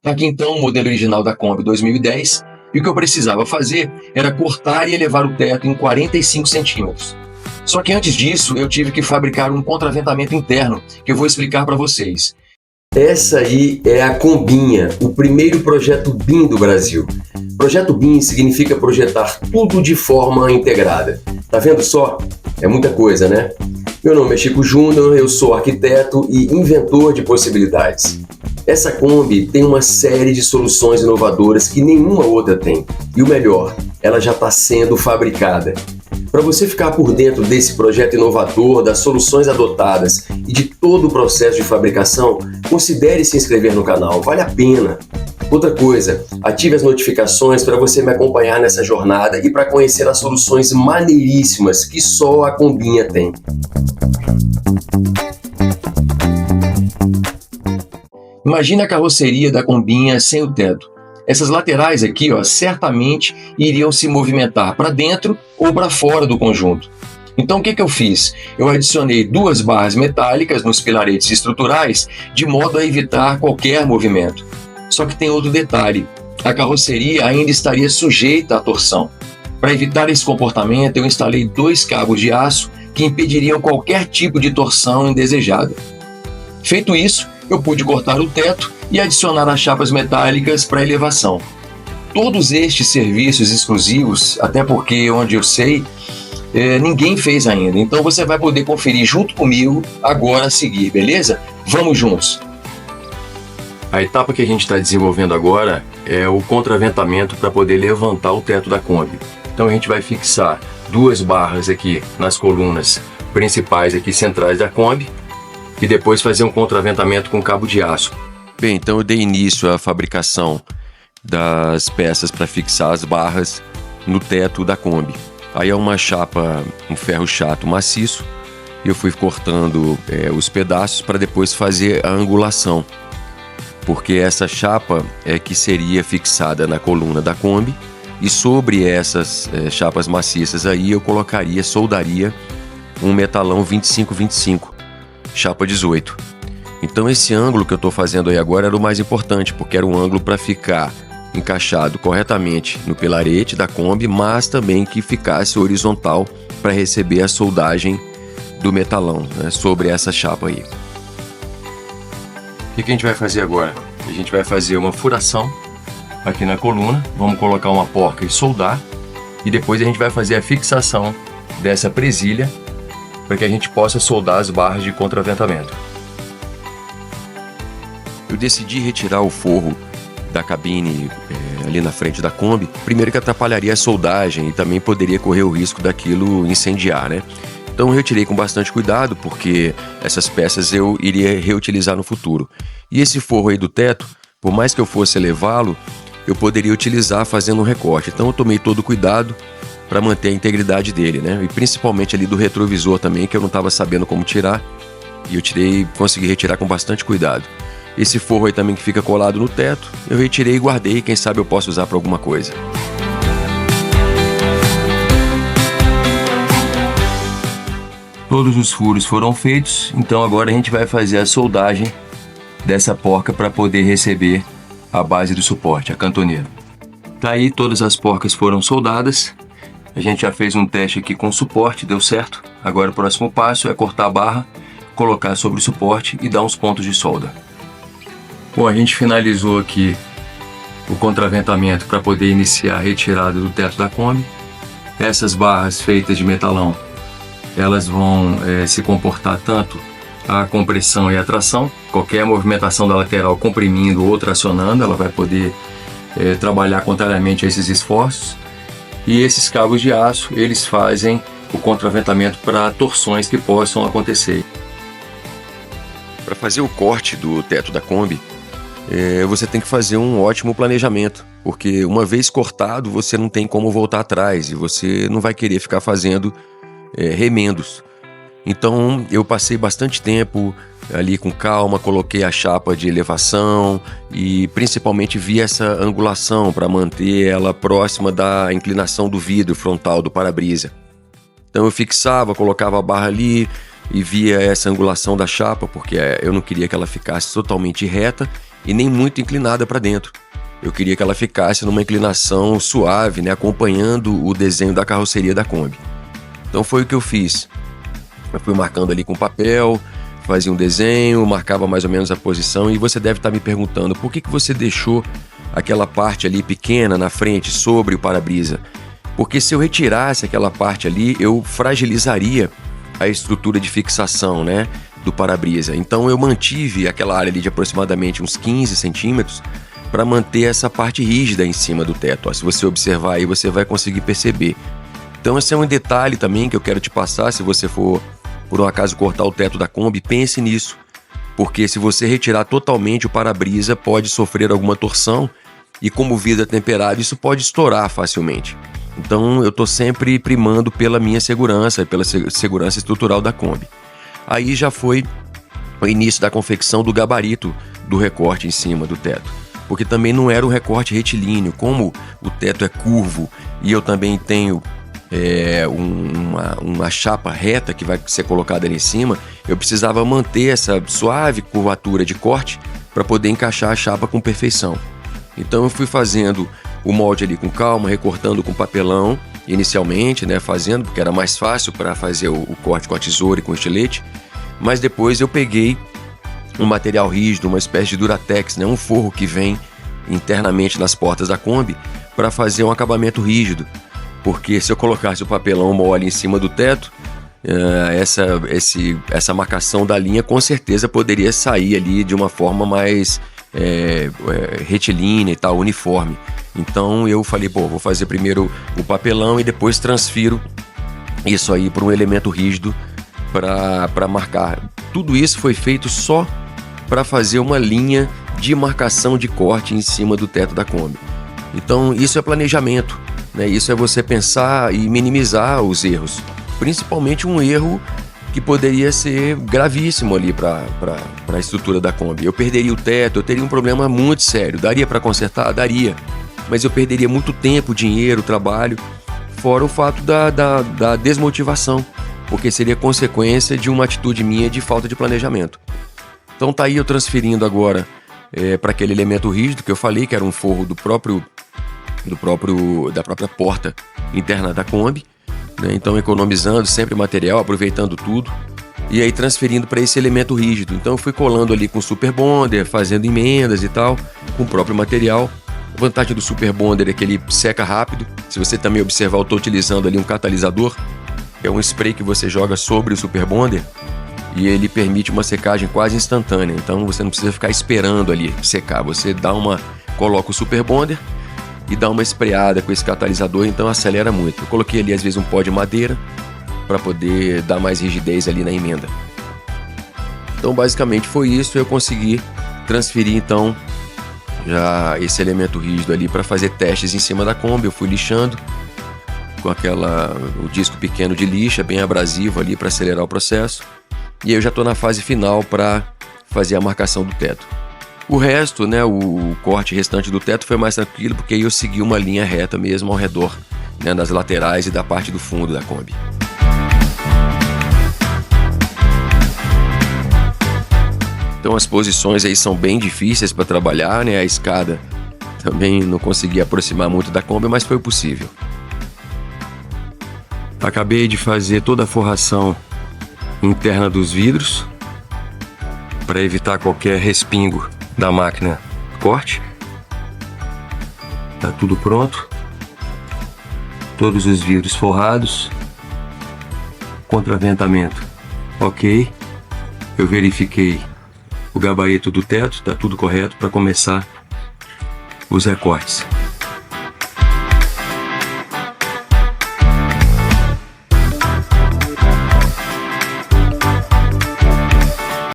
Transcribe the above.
Aqui então o modelo original da Kombi 2010, e o que eu precisava fazer era cortar e elevar o teto em 45 centímetros. Só que antes disso eu tive que fabricar um contraventamento interno, que eu vou explicar para vocês. Essa aí é a Kombinha, o primeiro projeto BIM do Brasil. Projeto BIM significa projetar tudo de forma integrada. Tá vendo só? É muita coisa, né? Meu nome é Chico Júnior, eu sou arquiteto e inventor de possibilidades. Essa Kombi tem uma série de soluções inovadoras que nenhuma outra tem. E o melhor, ela já está sendo fabricada. Para você ficar por dentro desse projeto inovador, das soluções adotadas e de todo o processo de fabricação, considere se inscrever no canal, vale a pena. Outra coisa, ative as notificações para você me acompanhar nessa jornada e para conhecer as soluções maneiríssimas que só a Kombinha tem. Imagina a carroceria da Kombinha sem o teto. Essas laterais aqui, certamente iriam se movimentar para dentro ou para fora do conjunto. Então o que eu fiz? Eu adicionei 2 barras metálicas nos pilaretes estruturais de modo a evitar qualquer movimento. Só que tem outro detalhe, a carroceria ainda estaria sujeita à torção. Para evitar esse comportamento, eu instalei 2 cabos de aço que impediriam qualquer tipo de torção indesejada. Feito isso, eu pude cortar o teto e adicionar as chapas metálicas para elevação. Todos estes serviços exclusivos, até porque onde eu sei, ninguém fez ainda. Então você vai poder conferir junto comigo agora a seguir, beleza? Vamos juntos! A etapa que a gente está desenvolvendo agora é o contraventamento para poder levantar o teto da Kombi. Então a gente vai fixar 2 barras aqui nas colunas principais aqui centrais da Kombi e depois fazer um contraventamento com cabo de aço. Bem, então eu dei início à fabricação das peças para fixar as barras no teto da Kombi. Aí é uma chapa, um ferro chato maciço, e eu fui cortando os pedaços para depois fazer a angulação, porque essa chapa é que seria fixada na coluna da Kombi, e sobre essas chapas maciças aí eu soldaria um metalão 25-25, chapa 18. Então esse ângulo que eu estou fazendo aí agora era o mais importante, porque era um ângulo para ficar encaixado corretamente no pilarete da Kombi, mas também que ficasse horizontal para receber a soldagem do metalão, né, sobre essa chapa aí. O que a gente vai fazer agora? A gente vai fazer uma furação aqui na coluna, vamos colocar uma porca e soldar, e depois a gente vai fazer a fixação dessa presilha para que a gente possa soldar as barras de contraventamento. Eu decidi retirar o forro da cabine ali na frente da Kombi, primeiro que atrapalharia a soldagem e também poderia correr o risco daquilo incendiar, né? Então eu retirei com bastante cuidado, porque essas peças eu iria reutilizar no futuro. E esse forro aí do teto, por mais que eu fosse elevá-lo, eu poderia utilizar fazendo um recorte. Então eu tomei todo o cuidado para manter a integridade dele, né? E principalmente ali do retrovisor também, que eu não estava sabendo como tirar, e eu consegui retirar com bastante cuidado. Esse forro aí também que fica colado no teto, eu retirei e guardei, quem sabe eu posso usar para alguma coisa. Todos os furos foram feitos, então agora a gente vai fazer a soldagem dessa porca para poder receber a base do suporte, a cantoneira. Tá aí, todas as porcas foram soldadas. A gente já fez um teste aqui com o suporte, deu certo. Agora o próximo passo é cortar a barra, colocar sobre o suporte e dar uns pontos de solda. Bom, a gente finalizou aqui o contraventamento para poder iniciar a retirada do teto da Kombi. Essas barras feitas de metalão, elas vão se comportar tanto a compressão e a tração. Qualquer movimentação da lateral comprimindo ou tracionando, ela vai poder trabalhar contrariamente a esses esforços. E esses cabos de aço, eles fazem o contraventamento para torções que possam acontecer. Para fazer o corte do teto da Kombi, você tem que fazer um ótimo planejamento, porque uma vez cortado você não tem como voltar atrás e você não vai querer ficar fazendo remendos. Então eu passei bastante tempo ali com calma, coloquei a chapa de elevação e principalmente vi essa angulação para manter ela próxima da inclinação do vidro frontal do para-brisa. Então eu fixava, colocava a barra ali e via essa angulação da chapa, porque eu não queria que ela ficasse totalmente reta e nem muito inclinada para dentro. Eu queria que ela ficasse numa inclinação suave, né, acompanhando o desenho da carroceria da Kombi. Então foi o que eu fiz. Eu fui marcando ali com papel, fazia um desenho, marcava mais ou menos a posição, e você deve estar me perguntando por que você deixou aquela parte ali pequena na frente sobre o para-brisa? Porque se eu retirasse aquela parte ali, eu fragilizaria a estrutura de fixação, né, do para-brisa. Então eu mantive aquela área ali de aproximadamente uns 15 centímetros para manter essa parte rígida em cima do teto. Ó, se você observar aí, você vai conseguir perceber. Então esse é um detalhe também que eu quero te passar. Se você for, por um acaso, cortar o teto da Kombi, pense nisso. Porque se você retirar totalmente o para-brisa, pode sofrer alguma torção, e como o vidro é temperado, isso pode estourar facilmente. Então eu estou sempre primando pela minha segurança, pela segurança estrutural da Kombi. Aí já foi o início da confecção do gabarito do recorte em cima do teto. Porque também não era um recorte retilíneo. Como o teto é curvo e eu também tenho uma chapa reta que vai ser colocada ali em cima, eu precisava manter essa suave curvatura de corte para poder encaixar a chapa com perfeição. Então eu fui fazendo o molde ali com calma, recortando com papelão inicialmente, né, fazendo, porque era mais fácil para fazer o corte com a tesoura e com o estilete, mas depois eu peguei um material rígido, uma espécie de Duratex, né, um forro que vem internamente nas portas da Kombi, para fazer um acabamento rígido, porque se eu colocasse o papelão mole em cima do teto, essa marcação da linha com certeza poderia sair ali de uma forma mais retilínea e tal, uniforme. Então eu falei, vou fazer primeiro o papelão e depois transfiro isso aí para um elemento rígido para marcar. Tudo isso foi feito só para fazer uma linha de marcação de corte em cima do teto da Kombi. Então isso é planejamento, né? Isso é você pensar e minimizar os erros, principalmente um erro que poderia ser gravíssimo ali para a estrutura da Kombi. Eu perderia o teto, eu teria um problema muito sério. Daria para consertar? Daria. Mas eu perderia muito tempo, dinheiro, trabalho, fora o fato da desmotivação, porque seria consequência de uma atitude minha de falta de planejamento. Então tá aí eu transferindo agora para aquele elemento rígido que eu falei, que era um forro da própria porta interna da Kombi, né? Então economizando sempre material, aproveitando tudo, e aí transferindo para esse elemento rígido. Então eu fui colando ali com Super Bonder, fazendo emendas e tal, com o próprio material. A vantagem do Super Bonder é que ele seca rápido. Se você também observar, eu estou utilizando ali um catalisador, é um spray que você joga sobre o Super Bonder e ele permite uma secagem quase instantânea. Então você não precisa ficar esperando ali secar, você coloca o Super Bonder e dá uma espreada com esse catalisador, então acelera muito. Eu coloquei ali às vezes um pó de madeira para poder dar mais rigidez ali na emenda. Então basicamente foi isso. Eu consegui transferir então já esse elemento rígido ali para fazer testes em cima da Kombi. Eu fui lixando com o disco pequeno de lixa, bem abrasivo ali para acelerar o processo. E aí eu já estou na fase final para fazer a marcação do teto. O resto, né, o corte restante do teto foi mais tranquilo, porque aí eu segui uma linha reta mesmo ao redor, né, das laterais e da parte do fundo da Kombi. Então as posições aí são bem difíceis para trabalhar, né? A escada também não consegui aproximar muito da Kombi, mas foi possível. Acabei de fazer toda a forração interna dos vidros para evitar qualquer respingo da máquina corte. Tá tudo pronto. Todos os vidros forrados. Contraventamento ok. Eu verifiquei o gabarito do teto, tá tudo correto para começar os recortes.